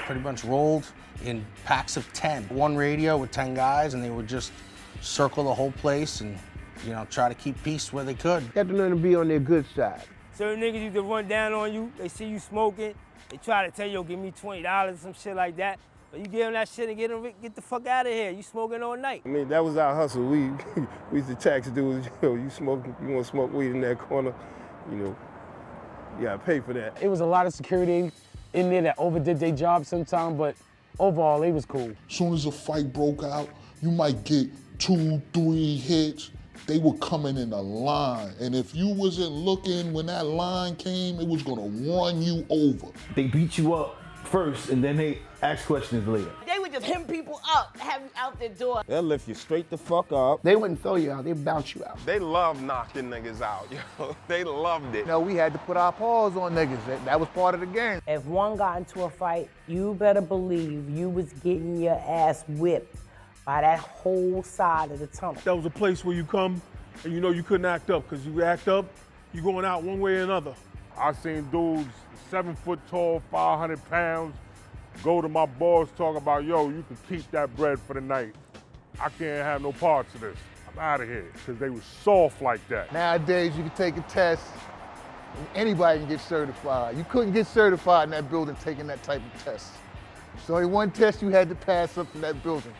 pretty much rolled in packs of 10. One radio with 10 guys, and they would just circle the whole place and, you know, try to keep peace where they could. You have to learn to be on their good side. Certain niggas used to run down on you, they see you smoking, they try to tell you, yo, give me $20, some shit like that. But you give them that shit and get the fuck out of here. You smoking all night. I mean, that was our hustle. We used to tax dudes, yo, you want to smoke weed in that corner, you know, you gotta pay for that. It was a lot of security in there that overdid their job sometimes, but overall, it was cool. As soon as a fight broke out, you might get 2, 3 hits. They were coming in a line, and if you wasn't looking when that line came, it was gonna run you over. They beat you up first, and then they ask questions later. They would just hem people up, have you out the door. They'll lift you straight the fuck up. They wouldn't throw you out, they'd bounce you out. They love knocking niggas out, yo. They loved it. You know, we had to put our paws on niggas. That was part of the game. If one got into a fight, you better believe you was getting your ass whipped by that whole side of the tunnel. That was a place where you come and you know you couldn't act up, because you act up, you going out one way or another. I seen dudes 7 foot tall, 500 pounds, go to my boss, talk about, yo, you can keep that bread for the night. I can't have no parts of this. I'm out of here, because they were soft like that. Nowadays, you can take a test, and anybody can get certified. You couldn't get certified in that building taking that type of test. There's only one test you had to pass up in that building.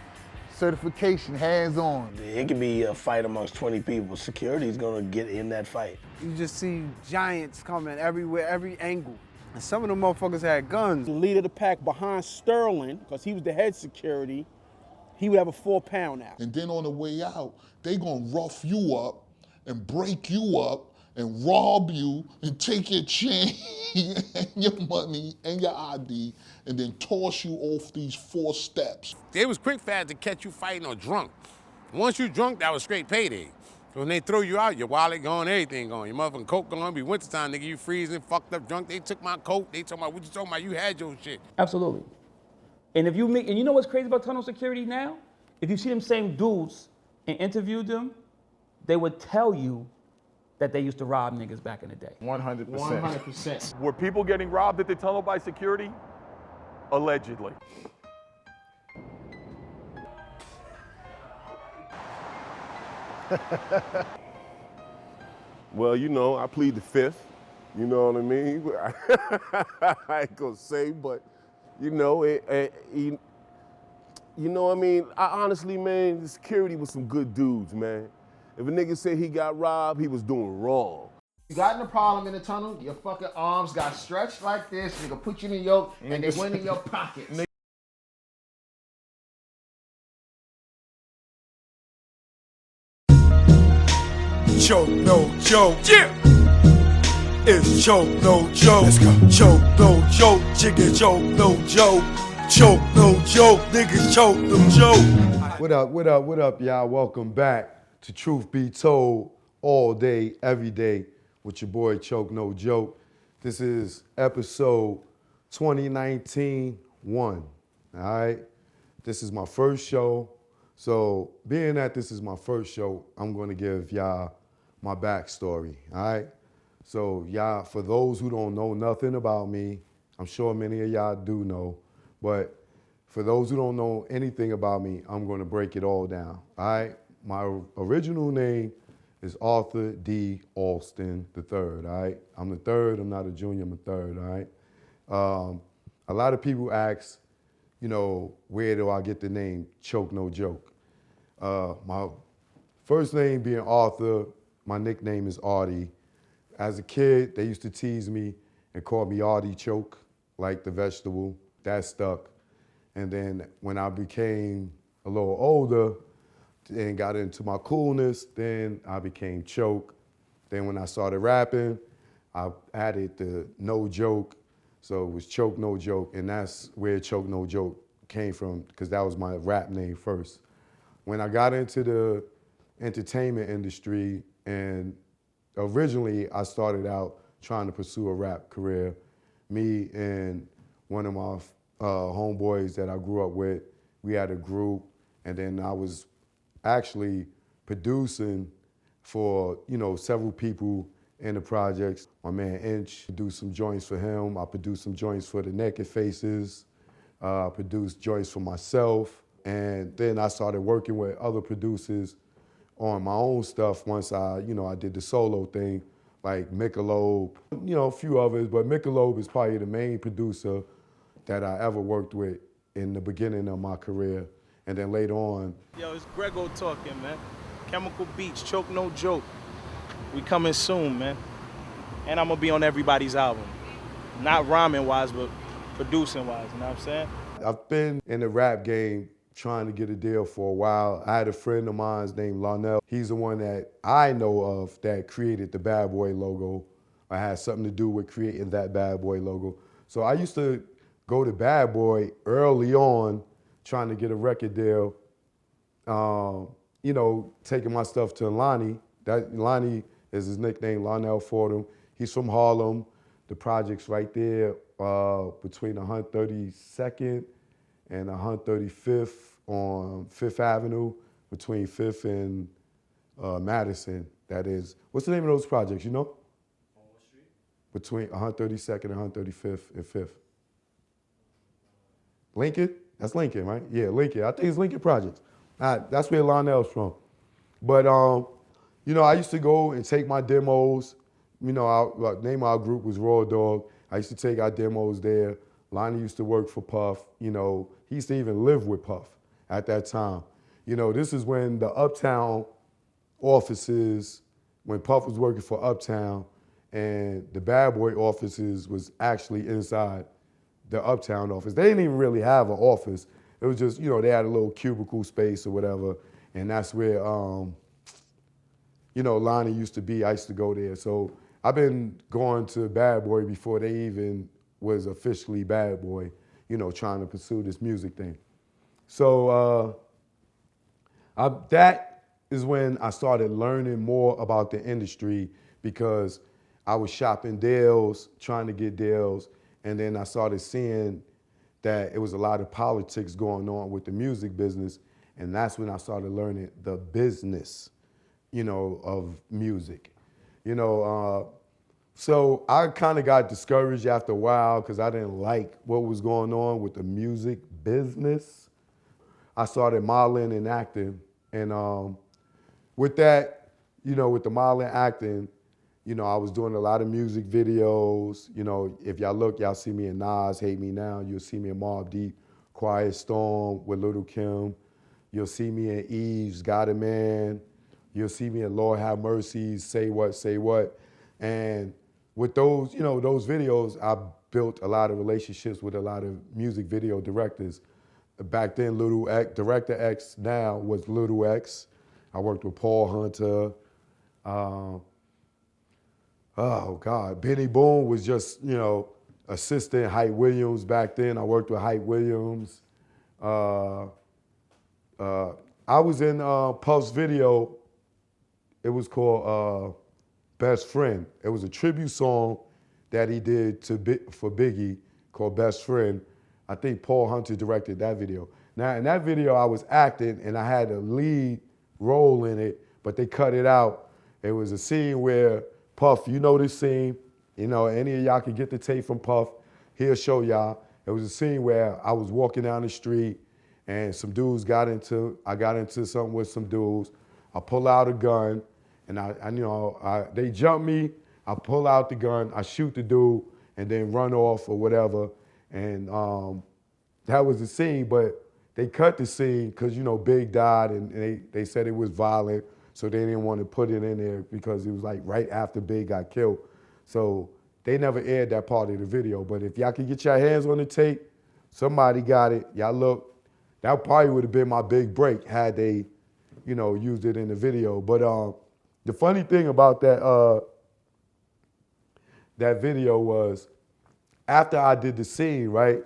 Certification, hands-on. It could be a fight amongst 20 people. Security's gonna get in that fight. You just see giants coming everywhere, every angle. And some of them motherfuckers had guns. The leader of the pack behind Sterling, because he was the head security, he would have a 4-pound out. And then on the way out, they gonna rough you up and break you up and rob you and take your chain and your money and your ID and then toss you off these 4 steps. They was quick fast to catch you fighting or drunk. Once you drunk, that was straight payday. So when they throw you out, your wallet gone, everything gone. Your motherfucking coat gone, be wintertime, nigga, you freezing, fucked up, drunk. They took my coat, they told me, what you talking about? You had your shit. Absolutely. And if you and you know what's crazy about tunnel security now? If you see them same dudes and interview them, they would tell you that they used to rob niggas back in the day. 100%. 100%. Were people getting robbed at the tunnel by security? Allegedly. Well, you know, I plead the 5th. You know what I mean? I ain't gonna say, but you know, you know what I mean? I honestly, man, the security was some good dudes, man. If a nigga said he got robbed, he was doing wrong. You got in a problem in the tunnel, your fucking arms got stretched like this, nigga put you in your, and they went in your pockets. Choke, no joke. Yeah. It's choke, no joke. Let's go. Choke, no joke. Chicken choke, no joke. Choke, no joke. Niggas choke, no joke. What up, y'all? Welcome back to Truth Be Told, all day, every day, with your boy Choke No Joke. This is episode 2019-1, all right? This is my first show, so being that this is my first show, I'm gonna give y'all my backstory, all right? So y'all, for those who don't know nothing about me, I'm sure many of y'all do know, but for those who don't know anything about me, I'm gonna break it all down, all right? My original name is Arthur D. Alston III, all right? I'm the third, I'm not a junior, I'm a third, all right? A lot of people ask, you know, where do I get the name Choke No Joke? My first name being Arthur, my nickname is Artie. As a kid, they used to tease me and call me Artie Choke, like the vegetable. That stuck. And then when I became a little older, and got into my coolness, then I became Choke. Then when I started rapping, I added the No Joke, so it was Choke No Joke, and that's where Choke No Joke came from, because that was my rap name first. When I got into the entertainment industry, and originally I started out trying to pursue a rap career, me and one of my homeboys that I grew up with, we had a group, and then I was actually producing for, you know, several people in the projects. My man Inch produced some joints for him. I produced some joints for the Naked Faces, produced joints for myself. And then I started working with other producers on my own stuff once I did the solo thing, like Michelob, a few others, but Michelob is probably the main producer that I ever worked with in the beginning of my career. And then later on. Yo, it's Grego talking, man. Chemical Beats, Choke No Joke. We coming soon, man. And I'm gonna be on everybody's album. Not rhyming wise, but producing wise, you know what I'm saying? I've been in the rap game trying to get a deal for a while. I had a friend of mine named Lionel. He's the one that I know of that created the Bad Boy logo. I had something to do with creating that Bad Boy logo. So I used to go to Bad Boy early on trying to get a record deal, taking my stuff to Lonnie. Lonnie is his nickname, Lionel Fordham. He's from Harlem. The project's right there between 132nd and 135th on 5th Avenue, between 5th and Madison. That is, what's the name of those projects, you know? On what street? Between 132nd and 135th and 5th. Lincoln? That's Lincoln, right? Yeah, Lincoln. I think it's Lincoln Projects. That's where Lionel's from. But, I used to go and take my demos. Our name of our group was Raw Dog. I used to take our demos there. Lonnie used to work for Puff. He used to even live with Puff at that time. This is when the Uptown offices, when Puff was working for Uptown, and the Bad Boy offices was actually inside the Uptown office. They didn't even really have an office. It was just, they had a little cubicle space or whatever, and that's where, Lonnie used to be. I used to go there. So I've been going to Bad Boy before they even was officially Bad Boy, trying to pursue this music thing. So that is when I started learning more about the industry, because I was shopping deals, trying to get deals, and then I started seeing that it was a lot of politics going on with the music business, and that's when I started learning the business, of music. So I kind of got discouraged after a while because I didn't like what was going on with the music business. I started modeling and acting, and with that, with the modeling acting, I was doing a lot of music videos. If y'all look, y'all see me in Nas, Hate Me Now. You'll see me in Mobb Deep, Quiet Storm with Little Kim. You'll see me in Eve's Got a Man. You'll see me in Lord Have Mercy, Say What, Say What. And with those, those videos, I built a lot of relationships with a lot of music video directors. Back then, Little X, Director X now was Little X. I worked with Paul Hunter. Benny Boone was just, assistant Hype Williams back then. I worked with Hype Williams. I was in Puff's video. It was called Best Friend. It was a tribute song that he did for Biggie called Best Friend. I think Paul Hunter directed that video. Now, in that video, I was acting, and I had a lead role in it, but they cut it out. It was a scene where Puff, this scene, any of y'all can get the tape from Puff, he'll show y'all. It was a scene where I was walking down the street, and some dudes I got into something with some dudes. I pull out a gun, and they jump me. I pull out the gun, I shoot the dude, and then run off or whatever. And that was the scene, but they cut the scene because, Big died, and they said it was violent, so they didn't want to put it in there because it was like right after Big got killed. So they never aired that part of the video. But if y'all could get your hands on the tape, somebody got it, y'all look, that probably would have been my big break had they, used it in the video. But the funny thing about that video was, after I did the scene, right?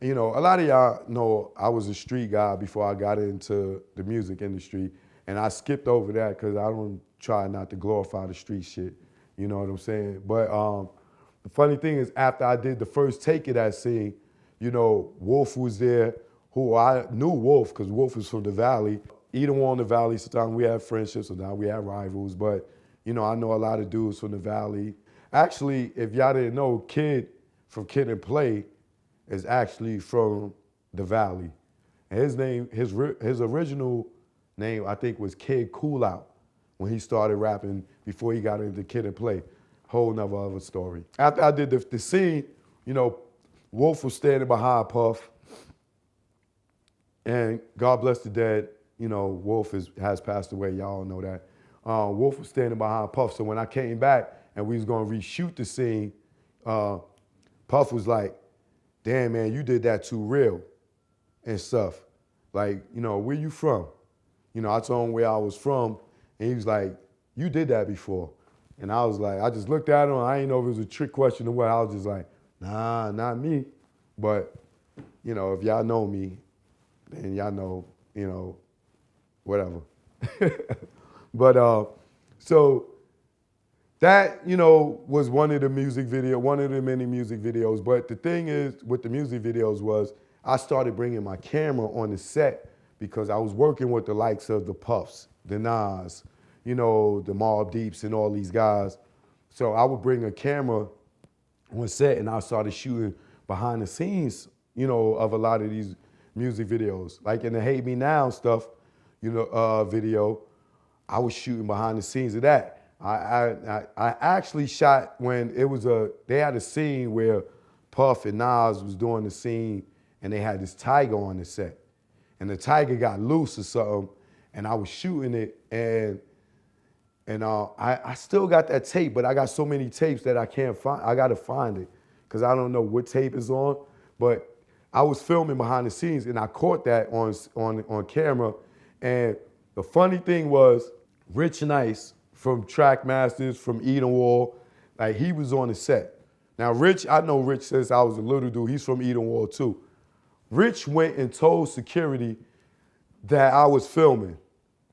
A lot of y'all know I was a street guy before I got into the music industry, and I skipped over that because I don't try not to glorify the street shit. You know what I'm saying? But the funny thing is, after I did the first take of that scene, Wolf was there, who I knew Wolf because Wolf was from the Valley. Either one in the Valley, sometimes we have friendships, sometimes we have rivals, but I know a lot of dudes from the Valley. Actually, if y'all didn't know, Kid from Kid and Play is actually from the Valley. And his name, his original name, I think, was Kid Cool Out when he started rapping before he got into Kid and Play. Whole nother other story. After I did the scene, you know, Wolf was standing behind Puff. And God bless the dead, you know, Wolf has passed away. Y'all all know that. Wolf was standing behind Puff. So when I came back and we was gonna reshoot the scene, Puff was like, damn, man, you did that too real and stuff. Like, you know, where you from? You know, I told him where I was from, and he was like, you did that before. And I was like, I just looked at him. I didn't know if it was a trick question or what. I was just like, nah, not me. But, you know, if y'all know me, then y'all know, you know, whatever. But so that, you know, was one of the many music videos. But the thing is with the music videos was I started bringing my camera on the set because I was working with the likes of the Puffs, the Nas, you know, the Mobb Deeps and all these guys. So I would bring a camera on set and I started shooting behind the scenes, you know, of a lot of these music videos. Like in the Hate Me Now stuff, you know, video, I was shooting behind the scenes of that. I actually shot when it was they had a scene where Puff and Nas was doing the scene and they had this tiger on the set. And the tiger got loose or something and I was shooting it and I still got that tape, but I got so many tapes that I can't find. I gotta find it because I don't know what tape is on. But I was filming behind the scenes and I caught that on camera. And the funny thing was, Rich Nice from Trackmasters, from Eden Wall, like he was on the set. Now Rich, I know Rich since I was a little dude. He's from Eden Wall too. Rich went and told security that I was filming.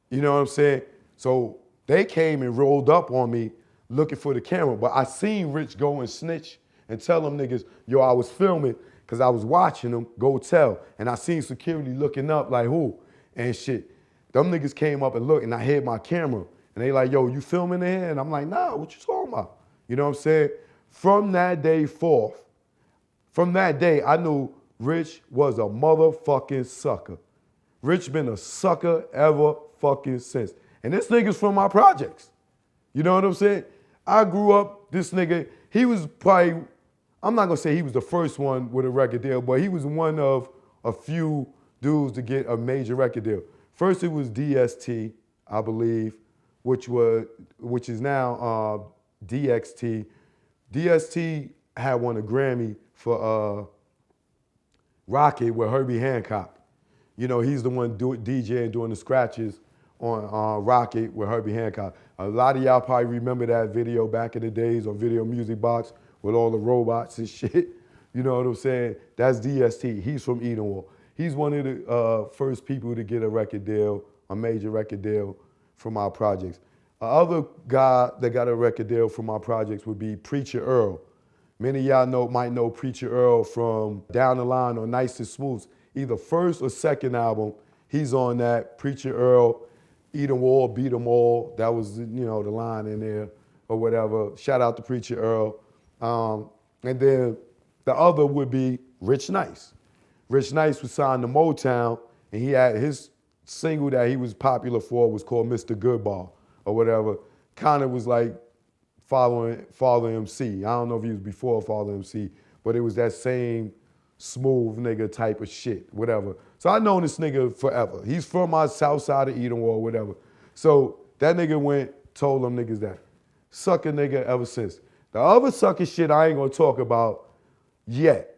You know what I'm saying? So they came and rolled up on me looking for the camera, but I seen Rich go and snitch and tell them niggas, yo, I was filming because I was watching them go tell. And I seen security looking up like who and shit. Them niggas came up and looked and I hid my camera. And they like, yo, you filming in here? And I'm like, nah, what you talking about? You know what I'm saying? From that day forth, from that day, I knew Rich was a motherfucking sucker. Rich been a sucker ever fucking since. And this nigga's from my projects. You know what I'm saying? I grew up, this nigga, he was probably, I'm not gonna say he was the first one with a record deal, but he was one of a few dudes to get a major record deal. First it was DST, I believe, which is now DXT. DST had won a Grammy for Rocket with Herbie Hancock. You know, he's the one DJing, doing the scratches on Rocket with Herbie Hancock. A lot of y'all probably remember that video back in the days on Video Music Box with all the robots and shit. You know what I'm saying? That's DST. He's from Eden Wall. He's one of the first people to get a record deal, a major record deal from our projects. Other guy that got a record deal from our projects would be Preacher Earl. Many of y'all might know Preacher Earl from Down the Line or Nice and Smooth. Either first or second album, he's on that. Preacher Earl, Eat 'em all, beat 'em all. That was, you know, the line in there or whatever. Shout out to Preacher Earl. And then the other would be Rich Nice. Rich Nice was signed to Motown, and he had his single that he was popular for was called Mr. Goodball or whatever. Kind of was like following Father MC. I don't know if he was before Father MC, but it was that same smooth nigga type of shit, whatever. So I known this nigga forever. He's from my south side of Eden Wall, whatever. So that nigga went, told them niggas that. Sucker nigga ever since. The other sucker shit I ain't gonna talk about yet.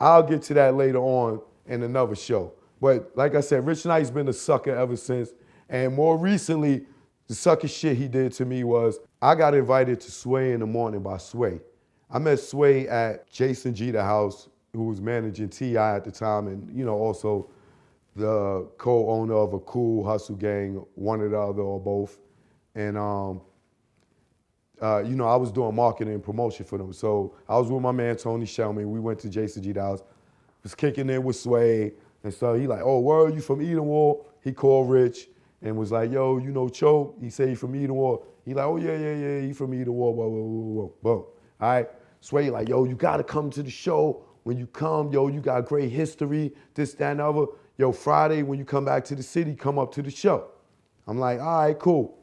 I'll get to that later on in another show. But like I said, Rich Knight's been a sucker ever since. And more recently, the sucker shit he did to me was I got invited to Sway in the Morning by Sway. I met Sway at Jason Jeter house, who was managing T.I. at the time, and you know, also the co-owner of a Cool Hustle Gang, one or the other or both. And you know, I was doing marketing and promotion for them. So I was with my man Tony Shelman. We went to Jason Jeter house, was kicking in with Sway, and so he like, oh, where are you from Eden Wall? He called Rich and was like, yo, you know Choke? He said he from Eden Wall. He like, oh yeah, he from Eden Wall, blah, blah, blah, blah, blah. All right, Sway like, yo, you gotta come to the show when you come, yo, you got great history, this, that, and the other. Yo, Friday, when you come back to the city, come up to the show. I'm like, all right, cool.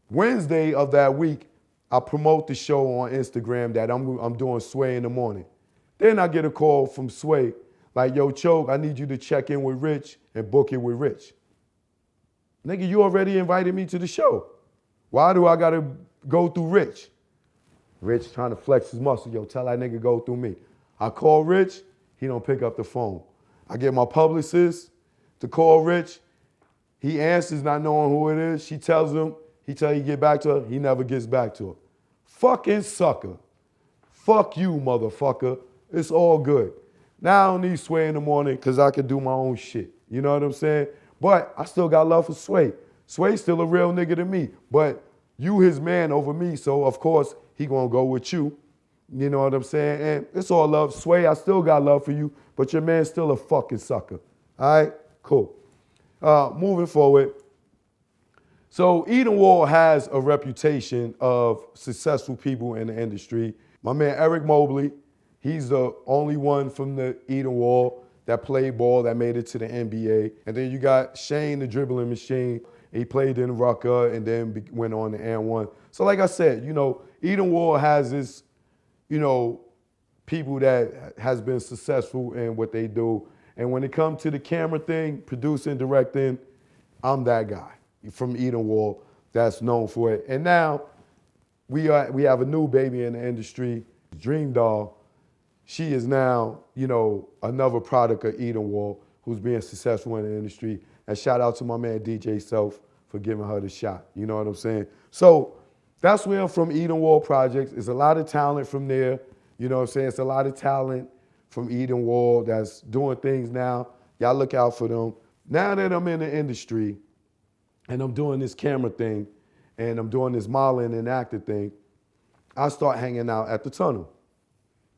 Wednesday of that week, I promote the show on Instagram that I'm doing Sway in the morning. Then I get a call from Sway, like, yo, Choke, I need you to check in with Rich and book it with Rich. Nigga, you already invited me to the show. Why do I gotta go through Rich? Rich trying to flex his muscle. Yo, tell that nigga go through me. I call Rich, he don't pick up the phone. I get my publicist to call Rich. He answers not knowing who it is. She tells him, he tell you get back to her. He never gets back to her. Fucking sucker. Fuck you, motherfucker. It's all good. Now I don't need Sway in the morning because I can do my own shit. You know what I'm saying? But I still got love for Sway. Sway's still a real nigga to me. But you his man over me, so of course he gonna go with you. You know what I'm saying? And it's all love. Sway, I still got love for you, but your man's still a fucking sucker. All right? Cool. Moving forward. So Eden Wall has a reputation of successful people in the industry. My man Eric Mobley, he's the only one from the Eden Wall that played ball that made it to the NBA. And then you got Shane, the dribbling machine. He played in Rucker and then went on to N1. So like I said, you know, Eden Wall has this, you know, people that has been successful in what they do. And when it comes to the camera thing, producing, directing, I'm that guy from Eden Wall that's known for it. And now we have a new baby in the industry, Dream Doll. She is now, you know, another product of Eden Wall who's being successful in the industry. And shout out to my man DJ Self for giving her the shot. You know what I'm saying? So that's where I'm from, Eden Wall Projects. There's a lot of talent from there. You know what I'm saying? It's a lot of talent from Eden Wall that's doing things now. Y'all look out for them. Now that I'm in the industry and I'm doing this camera thing and I'm doing this modeling and acting thing, I start hanging out at the tunnel.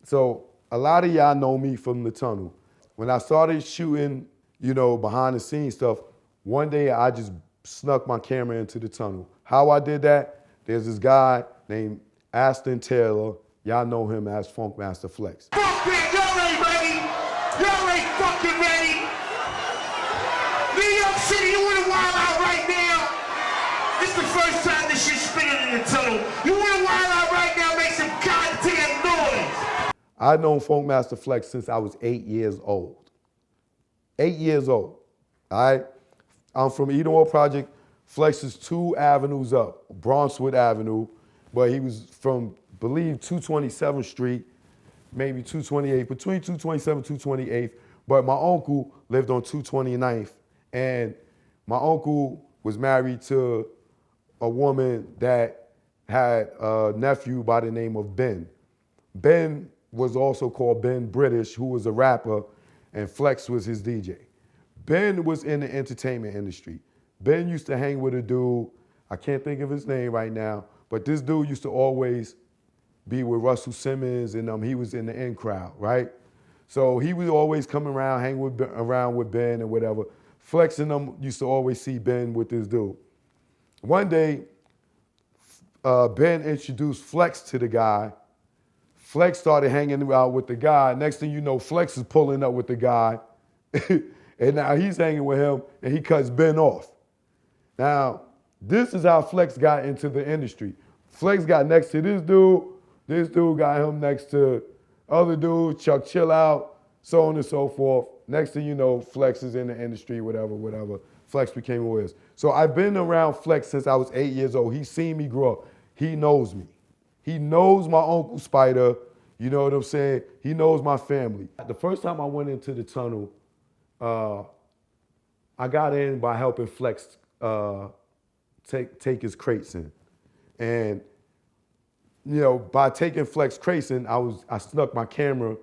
So a lot of y'all know me from the tunnel. When I started shooting, you know, behind the scenes stuff, one day I just snuck my camera into the tunnel. How I did that, there's this guy named Alston Taylor. Y'all know him as Funkmaster Flex. Fuck man, y'all ain't ready. Y'all ain't fucking ready. New York City, you wanna wild out right now? This is the first time this shit's spinning in the tunnel. You wanna wild out right now, make some goddamn noise. I've known Funkmaster Flex since I was 8 years old. 8 years old, all right? I'm from Eden Wall Project. Flex is 2 avenues up, Bronxwood Avenue, but he was from, believe, 227th Street, maybe 228th, between 227 and 228th. But my uncle lived on 229th, and my uncle was married to a woman that had a nephew by the name of Ben. Ben was also called Ben British, who was a rapper, and Flex was his DJ. Ben was in the entertainment industry. Ben used to hang with a dude, I can't think of his name right now, but this dude used to always be with Russell Simmons, and he was in the in crowd, right? So he would always come around, hang around with Ben and whatever. Flex and them used to always see Ben with this dude. One day, Ben introduced Flex to the guy. Flex started hanging out with the guy. Next thing you know, Flex is pulling up with the guy. And now he's hanging with him, and he cuts Ben off. Now, this is how Flex got into the industry. Flex got next to this dude got him next to other dude, Chuck Chill Out, so on and so forth. Next thing you know, Flex is in the industry, whatever. Flex became who he is. So I've been around Flex since I was 8 years old. He's seen me grow up. He knows me. He knows my Uncle Spider. You know what I'm saying? He knows my family. The first time I went into the tunnel, I got in by helping Flex take his crates in. And, you know, by taking Flex crates in, I snuck my camera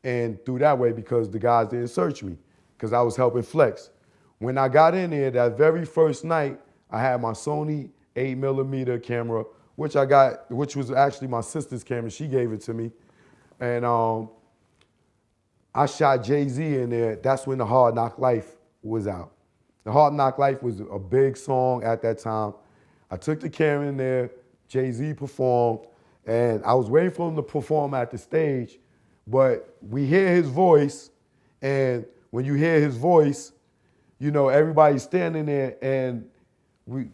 and through that way because the guys didn't search me because I was helping Flex. When I got in there, that very first night, I had my Sony 8mm camera, which was actually my sister's camera. She gave it to me. And I shot Jay-Z in there. That's when the Hard Knock Life was out. The Hard Knock Life was a big song at that time. I took the camera in there, Jay-Z performed, and I was waiting for him to perform at the stage, but we hear his voice, and when you hear his voice, you know, everybody's standing there and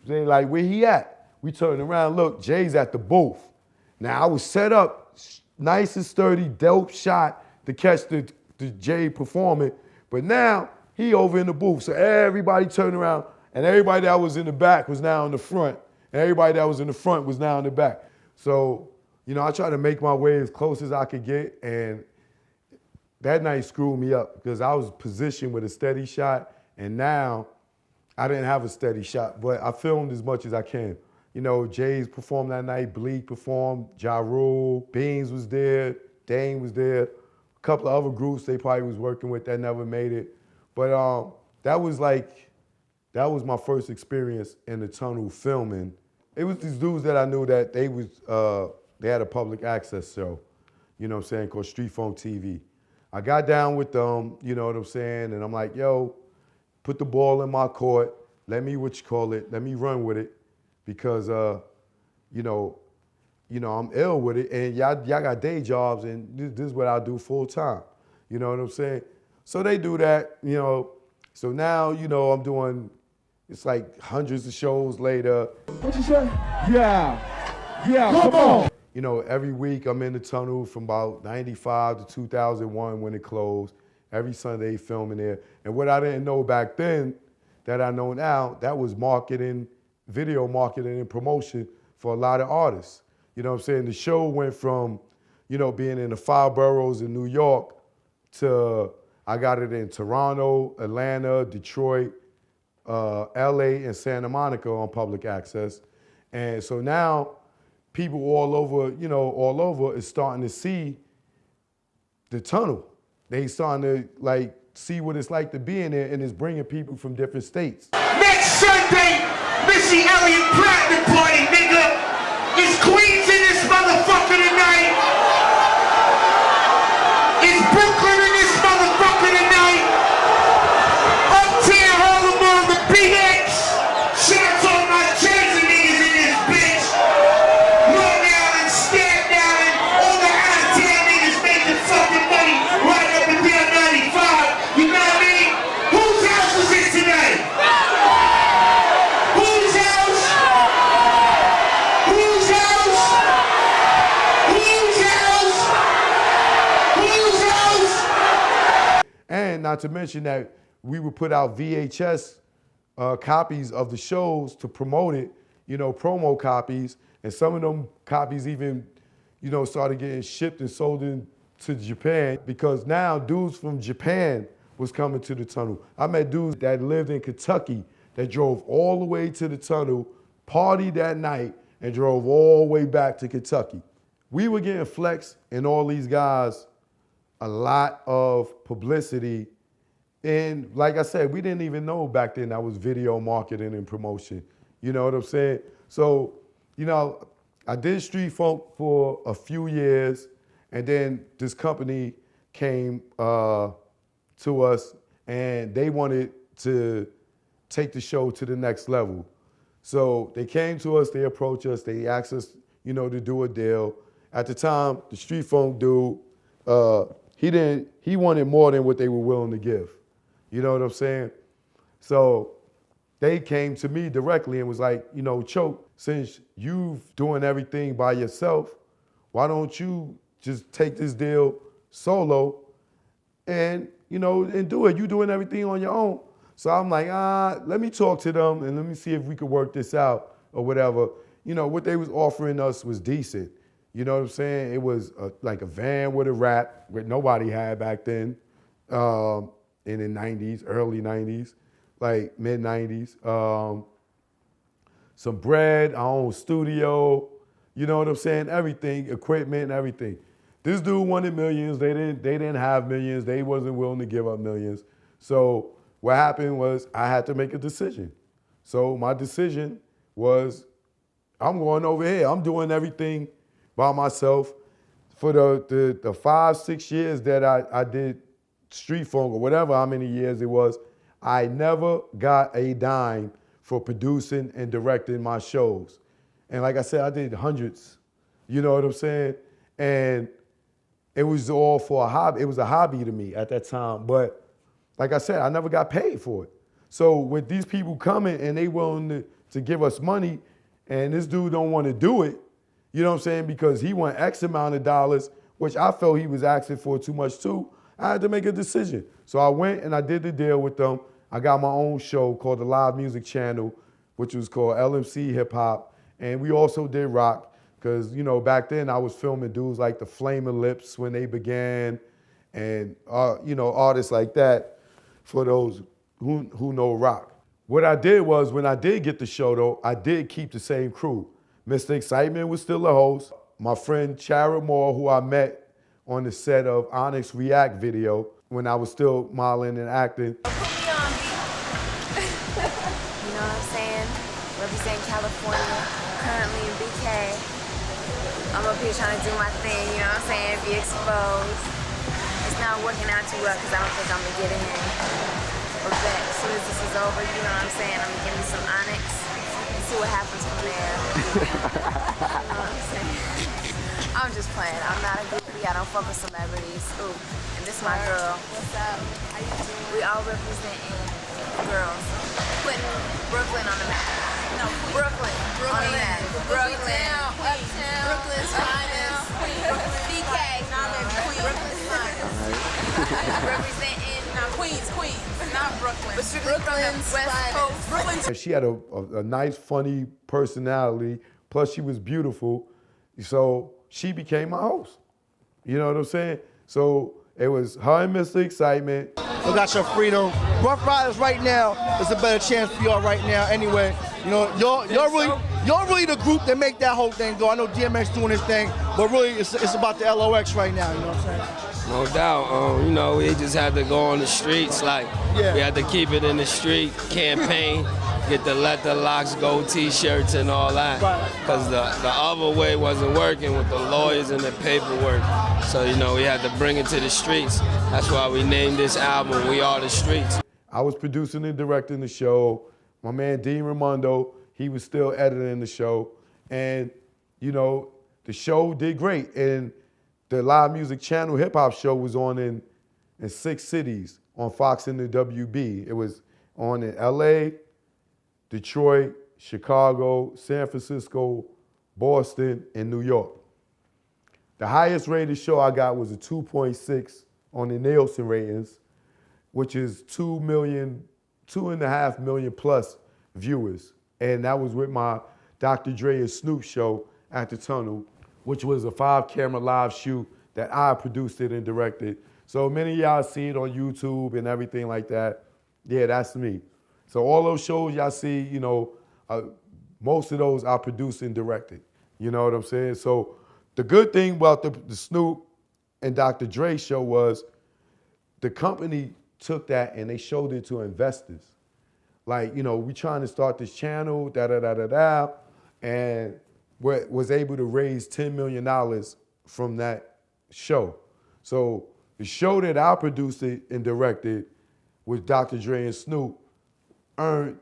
they like, where he at? We turn around, look, Jay's at the booth. Now I was set up, nice and sturdy, dope shot to catch the Jay performing, but now he over in the booth. So everybody turned around, and everybody that was in the back was now in the front, and everybody that was in the front was now in the back. So, you know, I tried to make my way as close as I could get, and that night screwed me up because I was positioned with a steady shot, and now I didn't have a steady shot, but I filmed as much as I can. You know, Jay's performed that night, Bleak performed, Ja Rule, Beans was there, Dane was there, a couple of other groups they probably was working with that never made it. But that was my first experience in the tunnel filming. It was these dudes that I knew that they had a public access show, you know what I'm saying, called Street Phone TV. I got down with them, you know what I'm saying, and I'm like, yo, put the ball in my court, let me run with it, because you know, I'm ill with it, and y'all got day jobs, and this is what I do full time. You know what I'm saying? So they do that, you know. So now, you know, I'm doing, it's like hundreds of shows later. What you say? Yeah, come on. You know, every week I'm in the tunnel from about 95 to 2001 when it closed. Every Sunday filming there. And what I didn't know back then that I know now, that was marketing, video marketing and promotion for a lot of artists. You know what I'm saying? The show went from, you know, being in the 5 boroughs in New York to, I got it in Toronto, Atlanta, Detroit, LA, and Santa Monica on public access. And so now people all over is starting to see the tunnel. They starting to like see what it's like to be in there, and it's bringing people from different states. Next Sunday, Missy Elliott Platinum Party, nigga. It's Queens in this motherfucker tonight. It's Brooklyn in this motherfucker tonight. Uptown, Harlem on the BX. Shout to all my Jersey niggas in this bitch. Long Island, Staten Island, all the out-of-town niggas making fucking money right up and down 95. You know what I mean? Whose house was it tonight? Whose house? Whose house? Whose house? Whose house? And not to mention that we would put out VHS copies of the shows to promote it, you know, promo copies, and some of them copies even, you know, started getting shipped and sold into Japan, because now dudes from Japan was coming to the tunnel. I met dudes that lived in Kentucky that drove all the way to the tunnel, partied that night, and drove all the way back to Kentucky. We were getting Flex and all these guys a lot of publicity. And like I said, we didn't even know back then that was video marketing and promotion. You know what I'm saying? So, you know, I did Street Funk for a few years, and then this company came to us, and they wanted to take the show to the next level. So they came to us, they approached us, they asked us, you know, to do a deal. At the time, the Street Funk dude, he wanted more than what they were willing to give. You know what I'm saying? So they came to me directly and was like, you know, Choke, since you've doing everything by yourself, why don't you just take this deal solo and, you know, and do it. You doing everything on your own. So I'm like, let me talk to them and let me see if we could work this out or whatever. You know, what they was offering us was decent. You know what I'm saying? It was like a van with a rack, what nobody had back then, in the 90s, early 90s, like mid 90s. Some bread, our own studio, you know what I'm saying? Everything, equipment, everything. This dude wanted millions. They didn't have millions. They wasn't willing to give up millions. So what happened was I had to make a decision. So my decision was, I'm going over here. I'm doing everything by myself. For the 5-6 years that I did Street Funk, or whatever, how many years it was, I never got a dime for producing and directing my shows. And like I said, I did hundreds, you know what I'm saying? And it was all for a hobby. It was a hobby to me at that time. But like I said, I never got paid for it. So with these people coming and they willing to give us money, and this dude don't want to do it, you know what I'm saying? Because he want X amount of dollars, which I felt he was asking for too much too. I had to make a decision. So I went and I did the deal with them. I got my own show called the Live Music Channel, which was called LMC Hip Hop. And we also did rock, because, you know, back then I was filming dudes like the Flaming Lips when they began, and, you know, artists like that for those who know rock. What I did was, when I did get the show though, I did keep the same crew. Mr. Excitement was still a host. My friend Chara Moore, who I met on the set of Onyx React video when I was still modeling and acting. You know what I'm saying? Represent California, currently in BK. I'm up here trying to do my thing, you know what I'm saying? Be exposed. It's not working out too well because I don't think I'm gonna get in. But that, as soon as this is over, you know what I'm saying? I'm gonna give me some Onyx and see what happens from there. You know what I'm saying? I'm just playing. I'm not a groupie. I don't fuck with celebrities. Ooh, and this is my girl. What's up? How you doing? We all representing girls. Putting Brooklyn on the map. No, Brooklyn on the map. Brooklyn. Uptown. Brooklyn's finest. BK. Brooklyn's finest. Representing Queens. Not Brooklyn. But strictly Brooklyn's West Coast. Brooklyn's. She had a nice, funny personality. Plus, she was beautiful. So she became my host. You know what I'm saying? So it was her and Mr. Excitement. Look out your freedom. Rough Riders right now is a better chance for y'all right now anyway. You know, y'all really the group that make that whole thing go. I know DMX doing his thing, but really it's about the LOX right now, you know what I'm saying? No doubt. You know, we just had to go on the streets. Like, we had to keep it in the street, campaign, get the Let the Locks Go t-shirts and all that. Because the other way wasn't working with the lawyers and the paperwork. So, you know, we had to bring it to the streets. That's why we named this album, We Are the Streets. I was producing and directing the show. My man Dean Raimondo, he was still editing the show. And, you know, the show did great. And the Live Music Channel hip hop show was on in 6 cities on Fox and the WB. It was on in LA, Detroit, Chicago, San Francisco, Boston, and New York. The highest rated show I got was a 2.6 on the Nielsen ratings, which is 2.5 million plus viewers. And that was with my Dr. Dre and Snoop show at the Tunnel, which was a 5-camera live shoot that I produced it and directed. So many of y'all see it on YouTube and everything like that. Yeah, that's me. So all those shows y'all see, you know, most of those I produced and directed. You know what I'm saying? So the good thing about the Snoop and Dr. Dre show was the company took that and they showed it to investors. Like, you know, we trying to start this channel, and was able to raise $10 million from that show. So the show that I produced it and directed with Dr. Dre and Snoop raised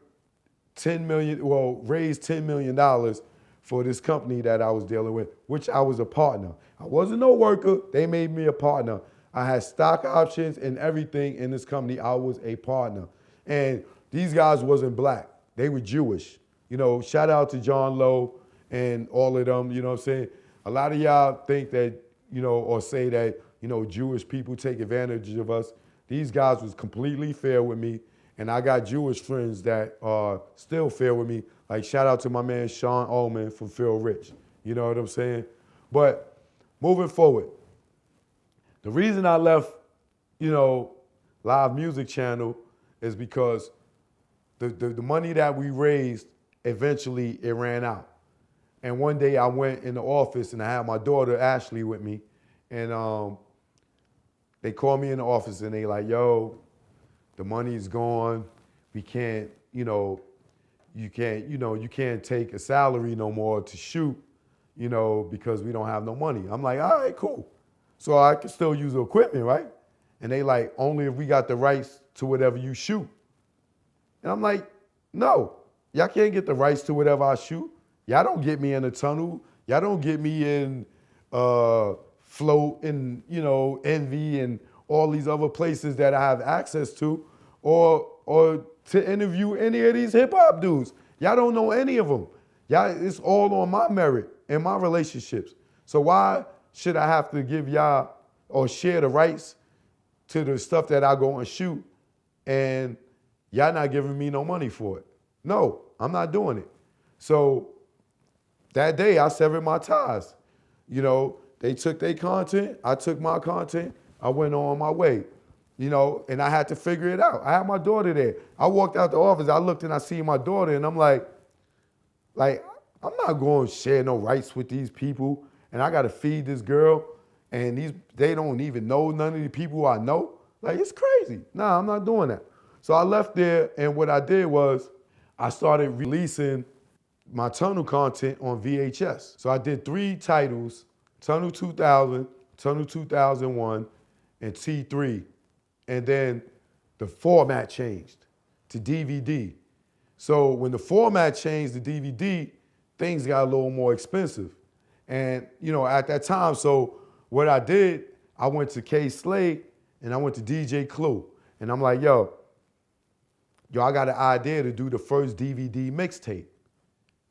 $10 million for this company that I was dealing with, which I was a partner. I wasn't no worker, they made me a partner. I had stock options and everything in this company. I was a partner. And these guys wasn't black, they were Jewish. You know, shout out to John Lowe and all of them, you know what I'm saying? A lot of y'all think that, you know, or say that, you know, Jewish people take advantage of us. These guys was completely fair with me, and I got Jewish friends that are still fair with me. Like, shout out to my man Sean Ullman from Phil Rich, you know what I'm saying? But moving forward, the reason I left, you know, Live Music Channel is because the money that we raised, eventually it ran out. And one day I went in the office and I had my daughter Ashley with me, and they called me in the office and they like, yo, the money's gone. We can't, you can't take a salary no more to shoot, you know, because we don't have no money. I'm like, all right, cool. So I can still use the equipment, right? And they like, only if we got the rights to whatever you shoot. And I'm like, no, y'all can't get the rights to whatever I shoot. Y'all don't get me in a tunnel. Y'all don't get me in Float and, Envy and all these other places that I have access to, or to interview any of these hip hop dudes. Y'all don't know any of them. Y'all, it's all on my merit and my relationships. So why should I have to give y'all or share the rights to the stuff that I go and shoot and y'all not giving me no money for it? No, I'm not doing it. So that day I severed my ties. They took their content, I took my content, I went on my way. And I had to figure it out. I had my daughter there. I walked out the office, I looked and I see my daughter and I'm like, I'm not going to share no rights with these people and I got to feed this girl and they don't even know none of the people I know. Like, it's crazy. Nah, I'm not doing that. So I left there and what I did was I started releasing my Tunnel content on VHS. So I did 3 titles, Tunnel 2000, Tunnel 2001, and T3. And then the format changed to DVD. So when the format changed to DVD, things got a little more expensive. And, at that time, so what I did, I went to K Slade and I went to DJ Clue. And I'm like, yo, I got an idea to do the first DVD mixtape.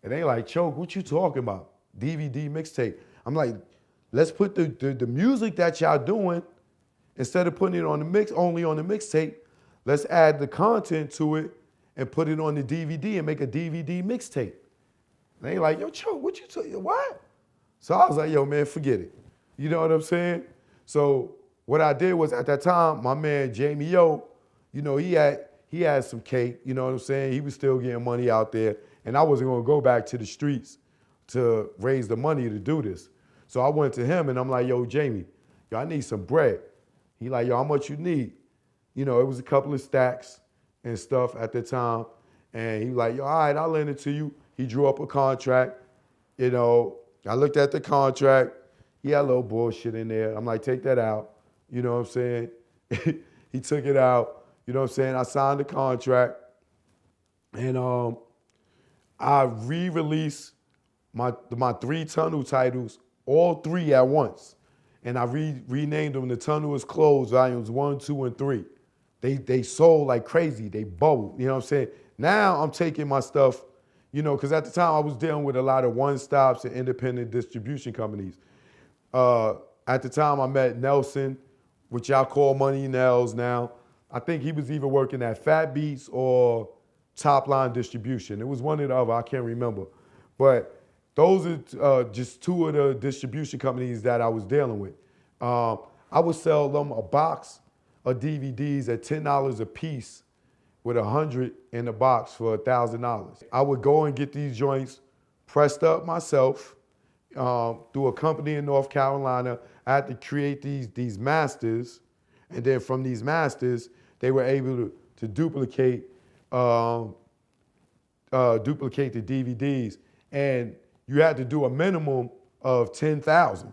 And they like, Choke, what you talking about? DVD mixtape. I'm like, let's put the music that y'all doing, instead of putting it on the only on the mixtape, let's add the content to it and put it on the DVD and make a DVD mixtape. And they like, yo, Choke, what you talking, what? So I was like, yo, man, forget it. You know what I'm saying? So what I did was at that time, my man Jamie O, he had some cake, you know what I'm saying? He was still getting money out there. And I wasn't gonna go back to the streets to raise the money to do this. So I went to him and I'm like, yo, Jamie, I need some bread. He like, yo, how much you need? It was a couple of stacks and stuff at the time. And he was like, yo, all right, I'll lend it to you. He drew up a contract. I looked at the contract. He had a little bullshit in there. I'm like, take that out. You know what I'm saying? He took it out. You know what I'm saying? I signed the contract. And I re-released my 3 Tunnel titles, all 3 at once. And I renamed them The Tunnel Is Closed, volumes 1, 2, and 3. They sold like crazy. They bubbled, you know what I'm saying? Now I'm taking my stuff, because at the time I was dealing with a lot of one-stops and independent distribution companies. At the time I met Nelson, which y'all call Money Nels now. I think he was either working at Fat Beats or Top Line Distribution. It was one or the other, I can't remember. But those are just 2 of the distribution companies that I was dealing with. I would sell them a box of DVDs at $10 a piece with 100 in the box for $1,000. I would go and get these joints pressed up myself through a company in North Carolina. I had to create these masters, and then from these masters, they were able to duplicate the DVDs, and you had to do a minimum of 10,000.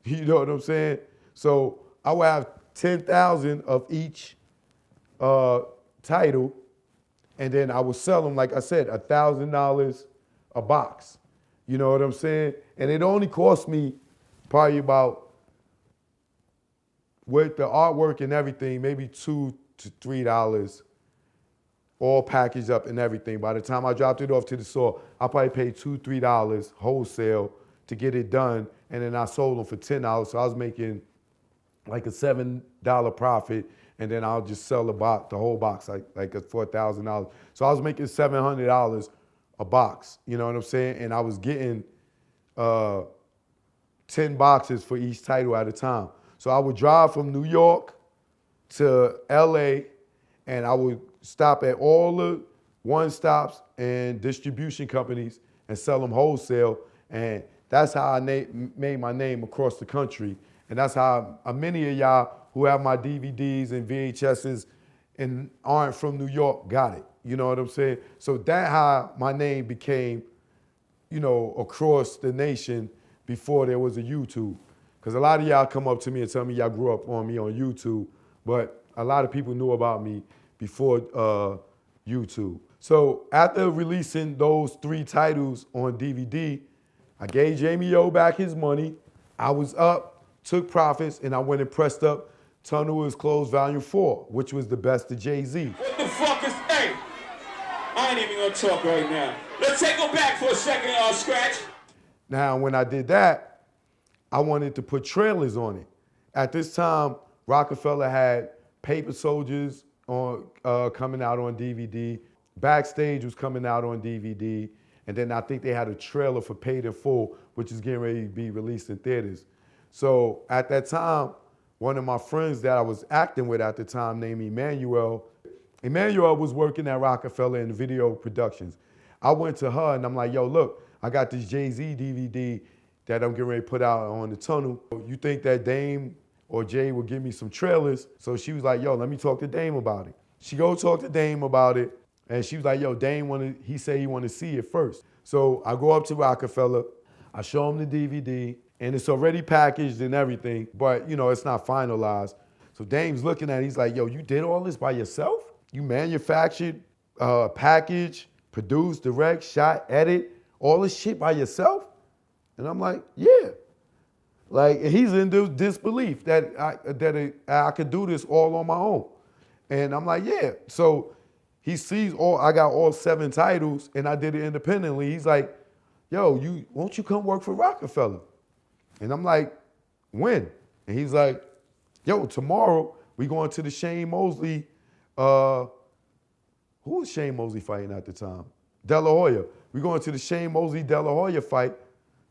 You know what I'm saying? So I would have 10,000 of each title, and then I would sell them, like I said, $1,000 a box. You know what I'm saying? And it only cost me probably about, with the artwork and everything, maybe $2 to $3, all packaged up and everything. By the time I dropped it off to the store, I probably paid $2, $3 wholesale to get it done, and then I sold them for $10. So I was making like a $7 profit, and then I'll just sell the whole box like for $1,000. So I was making $700 a box. You know what I'm saying? And I was getting 10 boxes for each title at a time. So I would drive from New York to LA, and I would stop at all the one-stops and distribution companies and sell them wholesale. And that's how I made my name across the country. And that's how many of y'all who have my DVDs and VHSs and aren't from New York got it. You know what I'm saying? So that's how my name became, across the nation before there was a YouTube. Because a lot of y'all come up to me and tell me y'all grew up on me on YouTube, but a lot of people knew about me before YouTube. So after releasing those 3 titles on DVD, I gave Jamie O back his money. I was up took profits, and I went and pressed up Tunnel Is Closed Volume 4, which was the best of Jay-Z. What the fuck is, hey, I ain't even gonna talk right now. Let's take them back for a second, Scratch. Now, when I did that, I wanted to put trailers on it. At this time, Rockefeller had Paper Soldiers coming out on DVD. Backstage was coming out on DVD. And then I think they had a trailer for Paid in Full, which is getting ready to be released in theaters. So at that time, one of my friends that I was acting with at the time named Emmanuel was working at Rockefeller in video productions. I went to her and I'm like, yo, look, I got this Jay-Z DVD that I'm getting ready to put out on the Tunnel. You think that Dame or Jay will give me some trailers? So she was like, yo, let me talk to Dame about it. She go talk to Dame about it, and she was like, yo, Dame he said he wanted to see it first. So I go up to Rockefeller, I show him the DVD, and it's already packaged and everything, but you know, it's not finalized. So Dame's looking at it, he's like, yo, you did all this by yourself? You manufactured, packaged, produced, direct, shot, edit, all this shit by yourself? And I'm like, yeah. Like, he's in disbelief that I could do this all on my own. And I'm like, yeah. So he sees I got all 7 titles and I did it independently. He's like, yo, won't you come work for Rockefeller? And I'm like, when? And he's like, yo, tomorrow we going to the Shane Mosley, who was Shane Mosley fighting at the time? De La Hoya. We going to the Shane Mosley De La Hoya fight.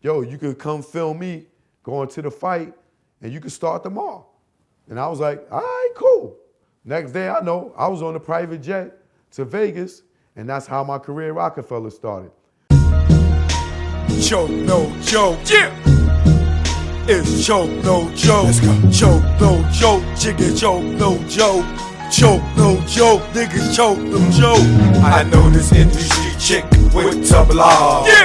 Yo, you could come film me going to the fight and you could start tomorrow. And I was like, all right, cool. Next day I know, I was on a private jet to Vegas, and that's how my career at Rockefeller started. Choke, no joke. Yeah. It's choke, no joke. Let's go. Choke, no joke. Chicken choke, no joke. Choke, no joke. Niggas choke, no joke. I know this industry chick with tough love. Yeah.